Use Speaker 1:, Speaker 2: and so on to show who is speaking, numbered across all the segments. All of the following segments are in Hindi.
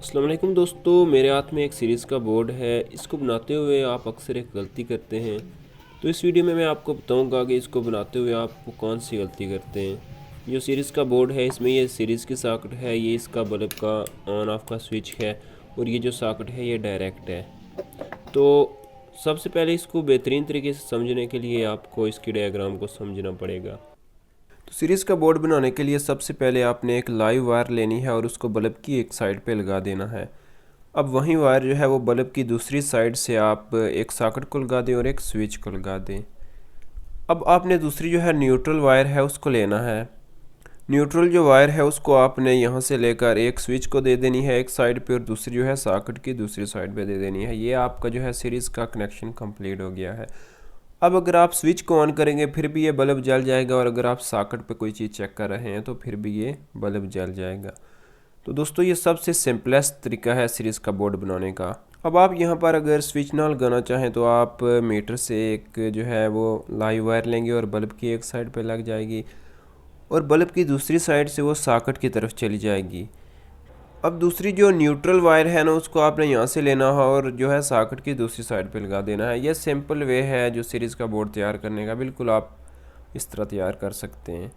Speaker 1: अस्सलाम वालेकुम दोस्तों, मेरे हाथ में एक सीरीज़ का बोर्ड है। इसको बनाते हुए आप अक्सर एक गलती करते हैं। तो इस वीडियो में मैं आपको बताऊंगा कि इसको बनाते हुए आप कौन सी गलती करते हैं। जो सीरीज़ का बोर्ड है, इसमें ये सीरीज़ की सॉकेट है, ये इसका बल्ब का ऑन ऑफ का स्विच है और ये जो सॉकेट है ये डायरेक्ट है। तो सबसे पहले इसको बेहतरीन तरीके से समझने के लिए आपको इसकी डायग्राम को समझना पड़ेगा। तो सीरीज़ का बोर्ड बनाने के लिए सबसे पहले आपने एक लाइव वायर लेनी है और उसको बल्ब की एक साइड पे लगा देना है। अब वही वायर जो है वो बल्ब की दूसरी साइड से आप एक सॉकेट को लगा दें और एक स्विच को लगा दें। अब आपने दूसरी जो है न्यूट्रल वायर है उसको लेना है। न्यूट्रल जो वायर है उसको आपने यहाँ से लेकर एक स्विच को दे देनी है एक साइड पे और दूसरी जो है सॉकेट की दूसरी साइड पे दे देनी है। ये आपका जो है सीरीज़ का कनेक्शन कंप्लीट हो गया है। अब अगर आप स्विच को ऑन करेंगे फिर भी ये बल्ब जल जाएगा और अगर आप सॉकेट पे कोई चीज़ चेक कर रहे हैं तो फिर भी ये बल्ब जल जाएगा। तो दोस्तों ये सबसे सिंपलेस्ट तरीका है सीरीज़ का बोर्ड बनाने का। अब आप यहाँ पर अगर स्विच ना लगाना चाहें तो आप मीटर से एक जो है वो लाइव वायर लेंगे और बल्ब की एक साइड पे लग जाएगी और बल्ब की दूसरी साइड से वो सॉकेट की तरफ चली जाएगी। अब दूसरी जो न्यूट्रल वायर है ना उसको आपने यहाँ से लेना है और जो है सॉकेट की दूसरी साइड पे लगा देना है। यह सिंपल वे है जो सीरीज़ का बोर्ड तैयार करने का, बिल्कुल आप इस तरह तैयार कर सकते हैं।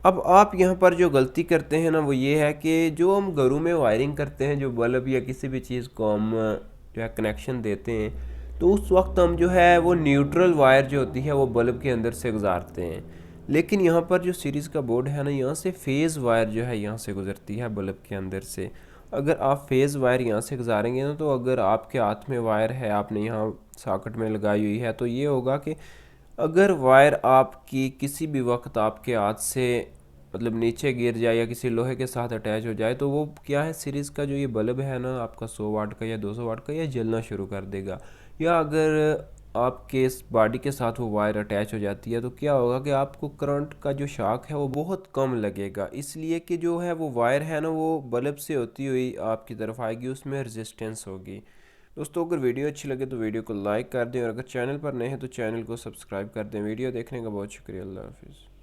Speaker 1: अब आप यहाँ पर जो गलती करते हैं ना वो ये है कि जो हम घरों में वायरिंग करते हैं, जो बल्ब या किसी भी चीज़ को हम जो है कनेक्शन देते हैं, तो उस वक्त हम जो है वो न्यूट्रल वायर जो होती है वो बल्ब के अंदर से गुजारते हैं। लेकिन यहाँ पर जो सीरीज़ का बोर्ड है ना, यहाँ से फेज़ वायर जो है यहाँ से गुजरती है बल्ब के अंदर से। अगर आप फेज़ वायर यहाँ से गुजारेंगे ना तो अगर आपके हाथ में वायर है, आपने यहाँ सॉकेट में लगाई हुई है, तो ये होगा कि अगर वायर आपकी किसी भी वक्त आपके हाथ से मतलब नीचे गिर जाए या किसी लोहे के साथ अटैच हो जाए तो वो क्या है, सीरीज़ का जो ये बल्ब है ना आपका 100 वाट का या 200 वाट का, ये जलना शुरू कर देगा। या अगर आपके इस बॉडी के साथ वो वायर अटैच हो जाती है तो क्या होगा कि आपको करंट का जो शॉक है वो बहुत कम लगेगा, इसलिए कि जो है वो वायर है ना वो बल्ब से होती हुई आपकी तरफ आएगी, उसमें रेजिस्टेंस होगी। दोस्तों अगर वीडियो अच्छी लगे तो वीडियो को लाइक कर दें और अगर चैनल पर नए हैं तो चैनल को सब्सक्राइब कर दें। वीडियो देखने का बहुत शुक्रिया। अल्लाह हाफिज़।